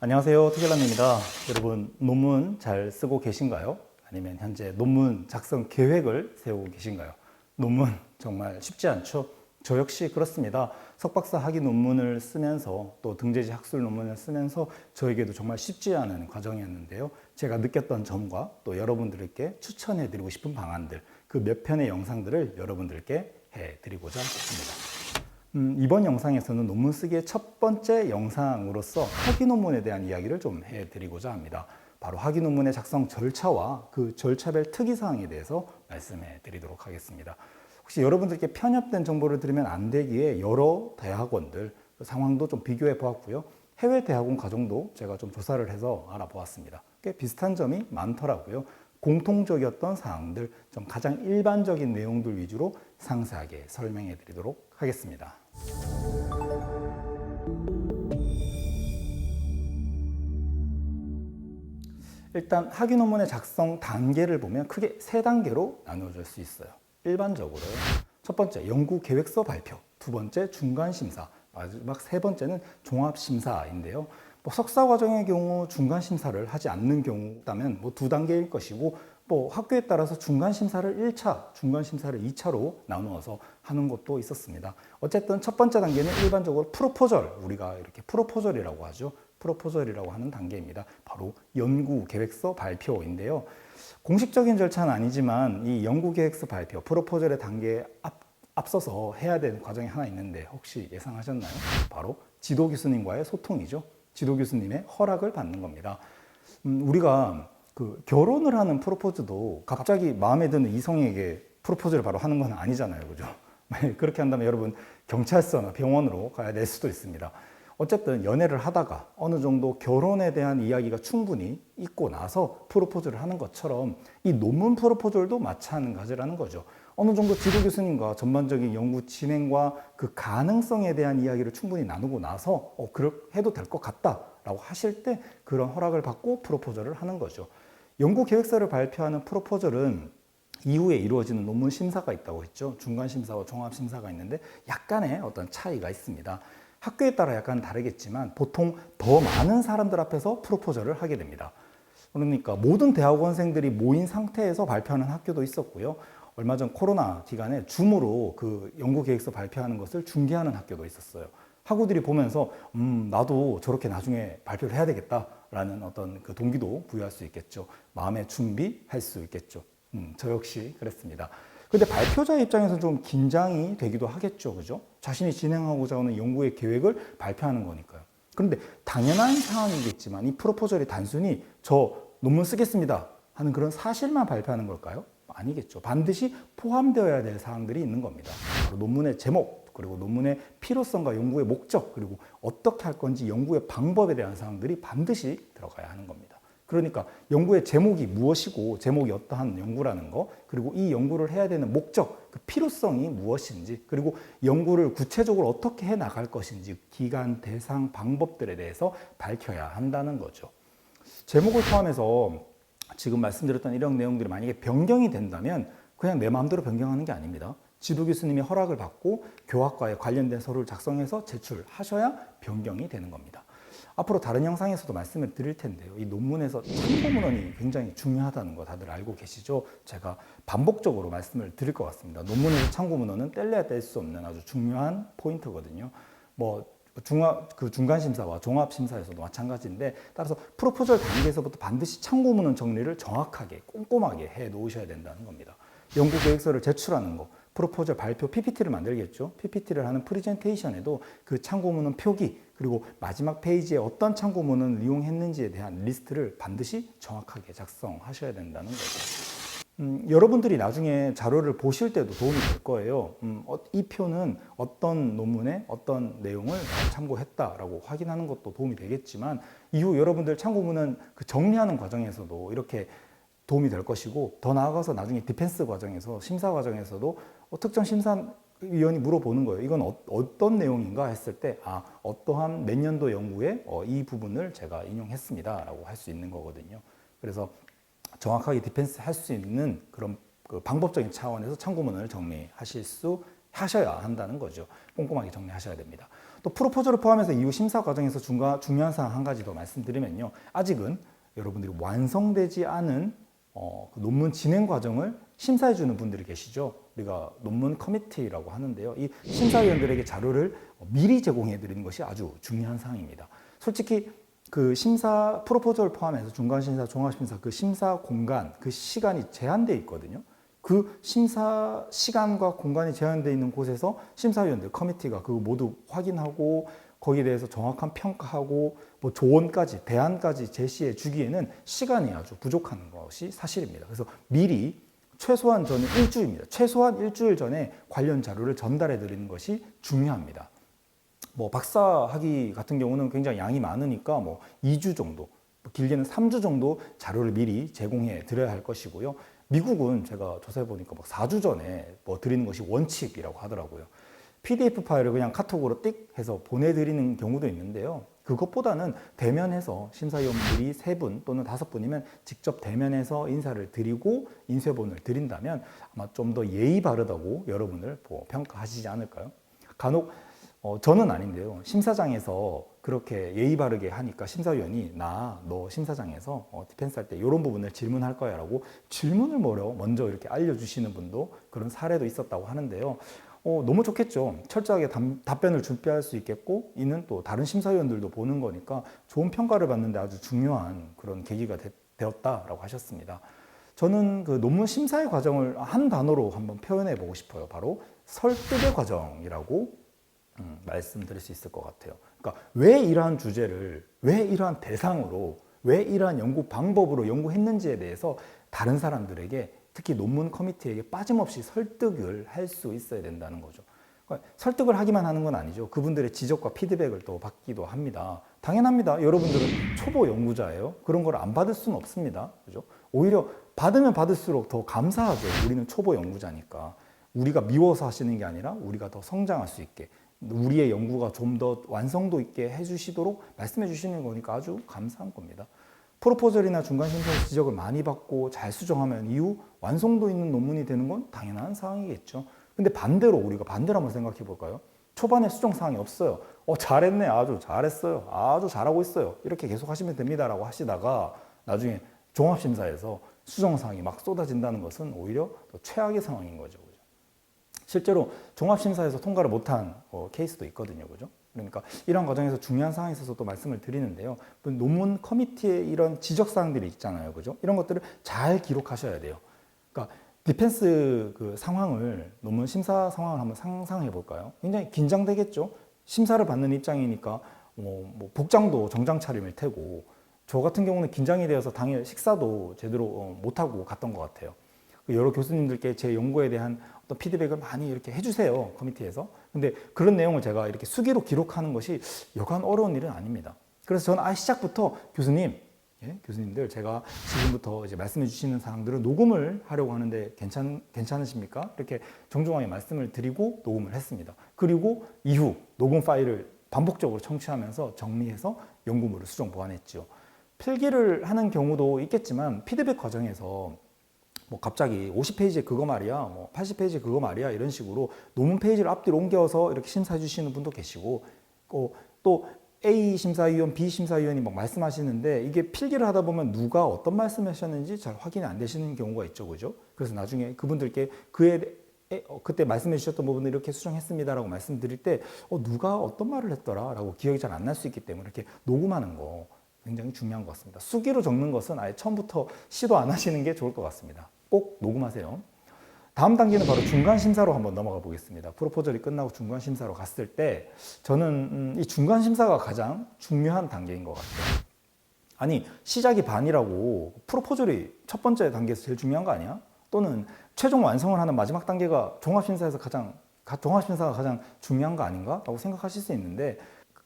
안녕하세요. 특일남입니다. 여러분, 논문 잘 쓰고 계신가요? 아니면 현재 논문 작성 계획을 세우고 계신가요? 논문 정말 쉽지 않죠? 저 역시 그렇습니다. 석박사 학위 논문을 쓰면서 또 등재지 학술 논문을 쓰면서 저에게도 정말 쉽지 않은 과정이었는데요. 제가 느꼈던 점과 또 여러분들께 추천해드리고 싶은 방안들, 그 몇 편의 영상들을 여러분들께 해드리고자 했습니다. 이번 영상에서는 논문 쓰기의 첫 번째 영상으로서 학위 논문에 대한 이야기를 좀 해드리고자 합니다. 바로 학위 논문의 작성 절차와 그 절차별 특이사항에 대해서 말씀해 드리도록 하겠습니다. 혹시 여러분들께 편협된 정보를 드리면 안 되기에 여러 대학원들 상황도 좀 비교해 보았고요. 해외 대학원 과정도 제가 좀 조사를 해서 알아보았습니다. 꽤 비슷한 점이 많더라고요. 공통적이었던 사항들, 좀 가장 일반적인 내용들 위주로 상세하게 설명해 드리도록 하겠습니다. 일단 학위 논문의 작성 단계를 보면 크게 세 단계로 나누어질 수 있어요. 일반적으로 첫 번째 연구 계획서 발표, 두 번째 중간 심사, 마지막 세 번째는 종합 심사인데요. 석사 과정의 경우 중간 심사를 하지 않는 경우라면 두 단계일 것이고, 학교에 따라서 중간 심사를 1차, 중간 심사를 2차로 나누어서 하는 것도 있었습니다. 어쨌든 첫 번째 단계는 일반적으로 프로포절, 우리가 이렇게 프로포절이라고 하죠. 프로포절이라고 하는 단계입니다. 바로 연구 계획서 발표인데요. 공식적인 절차는 아니지만 이 연구 계획서 발표, 프로포절의 단계에 앞서서 해야 되는 과정이 하나 있는데 혹시 예상하셨나요? 바로 지도 교수님과의 소통이죠. 지도 교수님의 허락을 받는 겁니다. 우리가 결혼을 하는 프로포즈도 갑자기 마음에 드는 이성에게 프로포즈를 바로 하는 건 아니잖아요. 그죠? 그렇게 한다면 여러분 경찰서나 병원으로 가야 될 수도 있습니다. 어쨌든 연애를 하다가 어느 정도 결혼에 대한 이야기가 충분히 있고 나서 프로포즈를 하는 것처럼 이 논문 프로포즈도 마찬가지라는 거죠. 어느 정도 지도 교수님과 전반적인 연구 진행과 그 가능성에 대한 이야기를 충분히 나누고 나서 그렇게 해도 될 것 같다라고 하실 때 그런 허락을 받고 프로포즈를 하는 거죠. 연구 계획서를 발표하는 프로포절은 이후에 이루어지는 논문 심사가 있다고 했죠. 중간 심사와 종합 심사가 있는데 약간의 어떤 차이가 있습니다. 학교에 따라 약간 다르겠지만 보통 더 많은 사람들 앞에서 프로포절을 하게 됩니다. 그러니까 모든 대학원생들이 모인 상태에서 발표하는 학교도 있었고요. 얼마 전 코로나 기간에 줌으로 그 연구 계획서 발표하는 것을 중계하는 학교도 있었어요. 학우들이 보면서 나도 저렇게 나중에 발표를 해야 되겠다라는 어떤 그 동기도 부여할 수 있겠죠. 마음의 준비할 수 있겠죠. 저 역시 그랬습니다. 근데 발표자의 입장에서 좀 긴장이 되기도 하겠죠. 그죠? 자신이 진행하고자 하는 연구의 계획을 발표하는 거니까요. 그런데 당연한 상황이겠지만 이 프로포절이 단순히 저 논문 쓰겠습니다 하는 그런 사실만 발표하는 걸까요? 아니겠죠. 반드시 포함되어야 될 사항들이 있는 겁니다. 바로 논문의 제목, 그리고 논문의 필요성과 연구의 목적, 그리고 어떻게 할 건지 연구의 방법에 대한 사항들이 반드시 들어가야 하는 겁니다. 그러니까 연구의 제목이 무엇이고 제목이 어떠한 연구라는 거, 그리고 이 연구를 해야 되는 목적, 그 필요성이 무엇인지, 그리고 연구를 구체적으로 어떻게 해 나갈 것인지 기간, 대상, 방법들에 대해서 밝혀야 한다는 거죠. 제목을 포함해서 지금 말씀드렸던 이런 내용들이 만약에 변경이 된다면 그냥 내 마음대로 변경하는 게 아닙니다. 지도 교수님이 허락을 받고 교학과에 관련된 서류를 작성해서 제출하셔야 변경이 되는 겁니다. 앞으로 다른 영상에서도 말씀을 드릴 텐데요. 이 논문에서 참고문헌이 굉장히 중요하다는 거 다들 알고 계시죠? 제가 반복적으로 말씀을 드릴 것 같습니다. 논문에서 참고문헌은 뗄래야 뗄 수 없는 아주 중요한 포인트거든요. 중간 심사와 종합 심사에서도 마찬가지인데, 따라서 프로포절 단계에서부터 반드시 참고문헌 정리를 정확하게 꼼꼼하게 해 놓으셔야 된다는 겁니다. 연구 계획서를 제출하는 거, 프로포절 발표 PPT를 만들겠죠. PPT를 하는 프리젠테이션에도 그 참고문헌 표기, 그리고 마지막 페이지에 어떤 참고문헌을 이용했는지에 대한 리스트를 반드시 정확하게 작성하셔야 된다는 거죠. 여러분들이 나중에 자료를 보실 때도 도움이 될 거예요. 이 표는 어떤 논문의 어떤 내용을 참고했다라고 확인하는 것도 도움이 되겠지만, 이후 여러분들 참고문헌 그 정리하는 과정에서도 이렇게 도움이 될 것이고, 더 나아가서 나중에 디펜스 과정에서, 심사 과정에서도 특정 심사위원이 물어보는 거예요. 이건 어떤 내용인가 했을 때, 어떠한 몇 년도 연구에 이 부분을 제가 인용했습니다 라고 할 수 있는 거거든요. 그래서 정확하게 디펜스 할 수 있는 그런 그 방법적인 차원에서 참고문헌을 정리하실 수 하셔야 한다는 거죠. 꼼꼼하게 정리하셔야 됩니다. 또 프로포즈를 포함해서 이후 심사 과정에서 중요한 사항 한 가지 더 말씀드리면요. 아직은 여러분들이 완성되지 않은 그 논문 진행 과정을 심사해 주는 분들이 계시죠. 우리가 논문 커미티라고 하는데요. 이 심사위원들에게 자료를 미리 제공해 드리는 것이 아주 중요한 사항입니다. 솔직히 그 심사 프로포즈를 포함해서 중간심사, 종합심사 그 심사 공간, 그 시간이 제한되어 있거든요. 그 심사 시간과 공간이 제한되어 있는 곳에서 심사위원들 커미티가 그거 모두 확인하고 거기에 대해서 정확한 평가하고 뭐 조언까지 대안까지 제시해 주기에는 시간이 아주 부족한 것이 사실입니다. 그래서 미리 최소한 저는 일주일입니다. 최소한 일주일 전에 관련 자료를 전달해 드리는 것이 중요합니다. 뭐 박사 학위 같은 경우는 굉장히 양이 많으니까 뭐 2주 정도, 길게는 3주 정도 자료를 미리 제공해 드려야 할 것이고요. 미국은 제가 조사해 보니까 막 4주 전에 뭐 드리는 것이 원칙이라고 하더라고요. PDF 파일을 그냥 카톡으로 띡 해서 보내드리는 경우도 있는데요. 그것보다는 대면해서 심사위원들이 3분 또는 5분이면 직접 대면해서 인사를 드리고 인쇄본을 드린다면 아마 좀 더 예의 바르다고 여러분을 평가하시지 않을까요? 간혹 저는 아닌데요. 심사장에서 그렇게 예의 바르게 하니까 심사위원이 너 심사장에서 디펜스 할 때 이런 부분을 질문할 거야 라고 질문을 먼저 이렇게 알려주시는 분도 그런 사례도 있었다고 하는데요. 너무 좋겠죠. 철저하게 답변을 준비할 수 있겠고 이는 또 다른 심사위원들도 보는 거니까 좋은 평가를 받는데 아주 중요한 그런 계기가 되었다라고 하셨습니다. 저는 그 논문 심사의 과정을 한 단어로 한번 표현해 보고 싶어요. 바로 설득의 과정이라고 말씀드릴 수 있을 것 같아요. 그러니까 왜 이러한 주제를, 왜 이러한 대상으로, 왜 이러한 연구 방법으로 연구했는지에 대해서 다른 사람들에게 특히 논문 커미티에게 빠짐없이 설득을 할 수 있어야 된다는 거죠. 그러니까 설득을 하기만 하는 건 아니죠. 그분들의 지적과 피드백을 또 받기도 합니다. 당연합니다. 여러분들은 초보 연구자예요. 그런 걸 안 받을 수는 없습니다. 그죠? 오히려 받으면 받을수록 더 감사하죠. 우리는 초보 연구자니까. 우리가 미워서 하시는 게 아니라 우리가 더 성장할 수 있게 우리의 연구가 좀 더 완성도 있게 해주시도록 말씀해 주시는 거니까 아주 감사한 겁니다. 프로포절이나 중간심사에서 지적을 많이 받고 잘 수정하면 이후 완성도 있는 논문이 되는 건 당연한 사항이겠죠. 근데 반대로 우리가 반대로 한번 생각해 볼까요? 초반에 수정 사항이 없어요. 잘했네, 아주 잘했어요, 아주 잘하고 있어요. 이렇게 계속 하시면 됩니다라고 하시다가 나중에 종합심사에서 수정 사항이 막 쏟아진다는 것은 오히려 더 최악의 상황인 거죠. 실제로 종합심사에서 통과를 못한 케이스도 있거든요. 그죠? 그러니까 이런 과정에서 중요한 사항에 있어서 또 말씀을 드리는데요. 논문 커미티에 이런 지적사항들이 있잖아요. 그죠? 이런 것들을 잘 기록하셔야 돼요. 그러니까 디펜스 그 상황을, 논문 심사 상황을 한번 상상해 볼까요? 굉장히 긴장되겠죠? 심사를 받는 입장이니까 뭐 복장도 정장 차림일 테고 저 같은 경우는 긴장이 되어서 당일 식사도 제대로 못하고 갔던 것 같아요. 여러 교수님들께 제 연구에 대한 어떤 피드백을 많이 이렇게 해주세요, 커미티에서. 근데 그런 내용을 제가 이렇게 수기로 기록하는 것이 여간 어려운 일은 아닙니다. 그래서 저는 시작부터 교수님들 제가 지금부터 이제 말씀해 주시는 사항들을 녹음을 하려고 하는데 괜찮으십니까? 이렇게 정중하게 말씀을 드리고 녹음을 했습니다. 그리고 이후 녹음 파일을 반복적으로 청취하면서 정리해서 연구물을 수정 보완했죠. 필기를 하는 경우도 있겠지만 피드백 과정에서 뭐 갑자기 50페이지에 그거 말이야, 뭐 80페이지에 그거 말이야 이런 식으로 논문 페이지를 앞뒤로 옮겨서 이렇게 심사해 주시는 분도 계시고 또 A 심사위원, B 심사위원이 막 말씀하시는데 이게 필기를 하다 보면 누가 어떤 말씀하셨는지 잘 확인이 안 되시는 경우가 있죠, 그죠? 그래서 나중에 그분들께 그때 말씀해 주셨던 부분을 이렇게 수정했습니다라고 말씀드릴 때 누가 어떤 말을 했더라라고 기억이 잘 안 날 수 있기 때문에 이렇게 녹음하는 거 굉장히 중요한 것 같습니다. 수기로 적는 것은 아예 처음부터 시도 안 하시는 게 좋을 것 같습니다. 꼭 녹음하세요. 다음 단계는 바로 중간심사로 한번 넘어가 보겠습니다. 프로포절이 끝나고 중간심사로 갔을 때 저는 이 중간심사가 가장 중요한 단계인 것 같아요. 아니, 시작이 반이라고 프로포절이 첫 번째 단계에서 제일 중요한 거 아니야? 또는 최종 완성을 하는 마지막 단계가 종합심사가 가장 중요한 거 아닌가? 라고 생각하실 수 있는데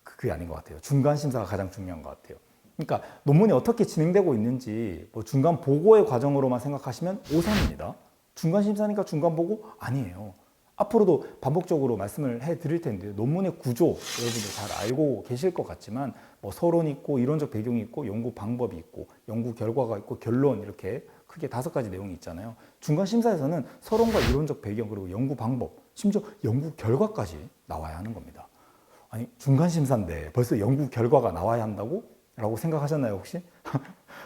그게 아닌 것 같아요. 중간심사가 가장 중요한 것 같아요. 그러니까 논문이 어떻게 진행되고 있는지 뭐 중간 보고의 과정으로만 생각하시면 오산입니다. 중간 심사니까 중간 보고 아니에요. 앞으로도 반복적으로 말씀을 해드릴 텐데요. 논문의 구조 여러분들 잘 알고 계실 것 같지만 뭐 서론이 있고 이론적 배경이 있고 연구 방법이 있고 연구 결과가 있고 결론 이렇게 크게 5가지 내용이 있잖아요. 중간 심사에서는 서론과 이론적 배경 그리고 연구 방법 심지어 연구 결과까지 나와야 하는 겁니다. 아니, 중간심사인데 벌써 연구 결과가 나와야 한다고? 라고 생각하셨나요, 혹시?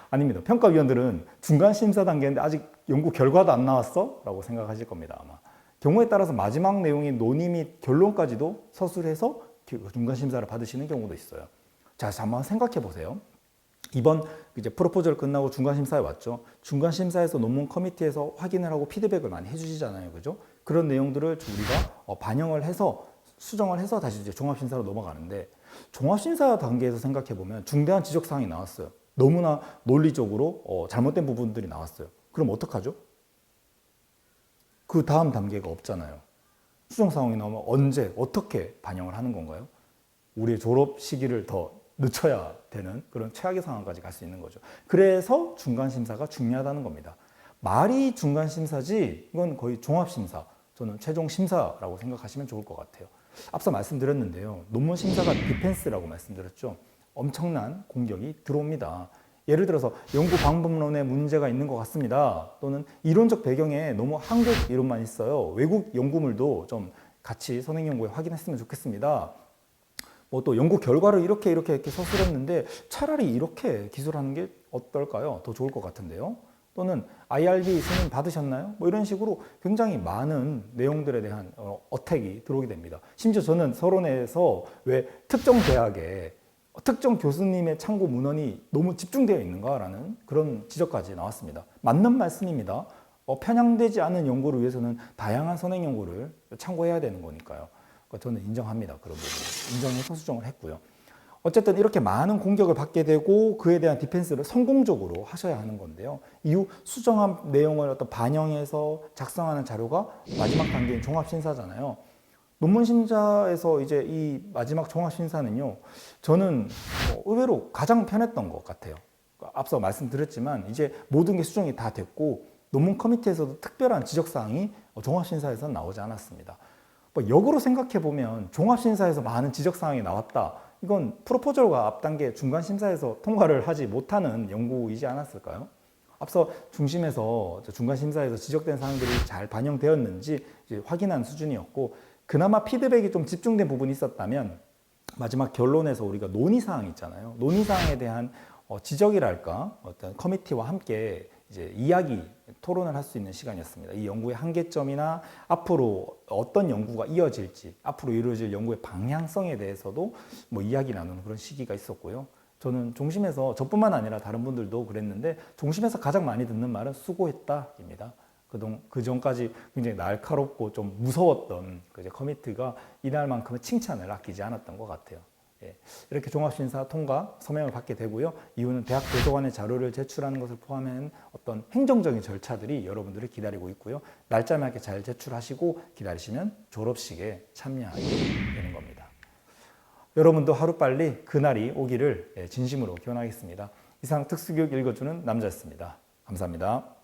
아닙니다. 평가위원들은 중간심사 단계인데 아직 연구 결과도 안 나왔어? 라고 생각하실 겁니다, 아마. 경우에 따라서 마지막 내용인 논의 및 결론까지도 서술해서 중간심사를 받으시는 경우도 있어요. 자, 한번 생각해 보세요. 이번 이제 프로포절 끝나고 중간심사에 왔죠. 중간심사에서 논문 커미티에서 확인을 하고 피드백을 많이 해주시잖아요. 그죠? 그런 내용들을 우리가 반영을 해서 수정을 해서 다시 이제 종합심사로 넘어가는데, 종합심사 단계에서 생각해 보면 중대한 지적사항이 나왔어요. 너무나 논리적으로 잘못된 부분들이 나왔어요. 그럼 어떡하죠? 그 다음 단계가 없잖아요. 수정 상황이 나오면 언제 어떻게 반영을 하는 건가요? 우리의 졸업 시기를 더 늦춰야 되는 그런 최악의 상황까지 갈 수 있는 거죠. 그래서 중간심사가 중요하다는 겁니다. 말이 중간심사지 이건 거의 종합심사, 저는 최종심사라고 생각하시면 좋을 것 같아요. 앞서 말씀드렸는데요. 논문 심사가 디펜스라고 말씀드렸죠. 엄청난 공격이 들어옵니다. 예를 들어서 연구 방법론에 문제가 있는 것 같습니다. 또는 이론적 배경에 너무 한국 이론만 있어요. 외국 연구물도 좀 같이 선행 연구에 확인했으면 좋겠습니다. 뭐 또 연구 결과를 이렇게 서술했는데 차라리 이렇게 기술하는 게 어떨까요? 더 좋을 것 같은데요. 또는 IRB 승인 받으셨나요? 뭐 이런 식으로 굉장히 많은 내용들에 대한 어택이 들어오게 됩니다. 심지어 저는 서론에서 왜 특정 대학에 특정 교수님의 참고 문헌이 너무 집중되어 있는가라는 그런 지적까지 나왔습니다. 맞는 말씀입니다. 편향되지 않은 연구를 위해서는 다양한 선행 연구를 참고해야 되는 거니까요. 저는 인정합니다. 그런 부분 인정해서 수정을 했고요. 어쨌든 이렇게 많은 공격을 받게 되고 그에 대한 디펜스를 성공적으로 하셔야 하는 건데요. 이후 수정한 내용을 어떤 반영해서 작성하는 자료가 마지막 단계인 종합심사잖아요. 논문 심사에서 이제 이 마지막 종합심사는요, 저는 의외로 가장 편했던 것 같아요. 앞서 말씀드렸지만 이제 모든 게 수정이 다 됐고 논문 커미티에서도 특별한 지적사항이 종합심사에서는 나오지 않았습니다. 역으로 생각해 보면 종합심사에서 많은 지적사항이 나왔다. 이건 프로포절과 앞단계 중간심사에서 통과를 하지 못하는 연구이지 않았을까요? 앞서 중심에서 중간심사에서 지적된 사항들이 잘 반영되었는지 확인한 수준이었고, 그나마 피드백이 좀 집중된 부분이 있었다면 마지막 결론에서 우리가 논의사항 있잖아요. 논의사항에 대한 지적이랄까 어떤 커미티와 함께 이제 이야기, 토론을 할 수 있는 시간이었습니다. 이 연구의 한계점이나 앞으로 어떤 연구가 이어질지, 앞으로 이루어질 연구의 방향성에 대해서도 뭐 이야기 나누는 그런 시기가 있었고요. 저는 종심에서 저뿐만 아니라 다른 분들도 그랬는데 종심에서 가장 많이 듣는 말은 수고했다입니다. 그 전까지 굉장히 날카롭고 좀 무서웠던 그 커미티가 이날만큼은 칭찬을 아끼지 않았던 것 같아요. 이렇게 종합심사 통과 서명을 받게 되고요. 이후는 대학 도서관에 자료를 제출하는 것을 포함한 어떤 행정적인 절차들이 여러분들을 기다리고 있고요. 날짜 맞게 잘 제출하시고 기다리시면 졸업식에 참여하게 되는 겁니다. 여러분도 하루빨리 그날이 오기를 진심으로 기원하겠습니다. 이상 특수교육 읽어주는 남자였습니다. 감사합니다.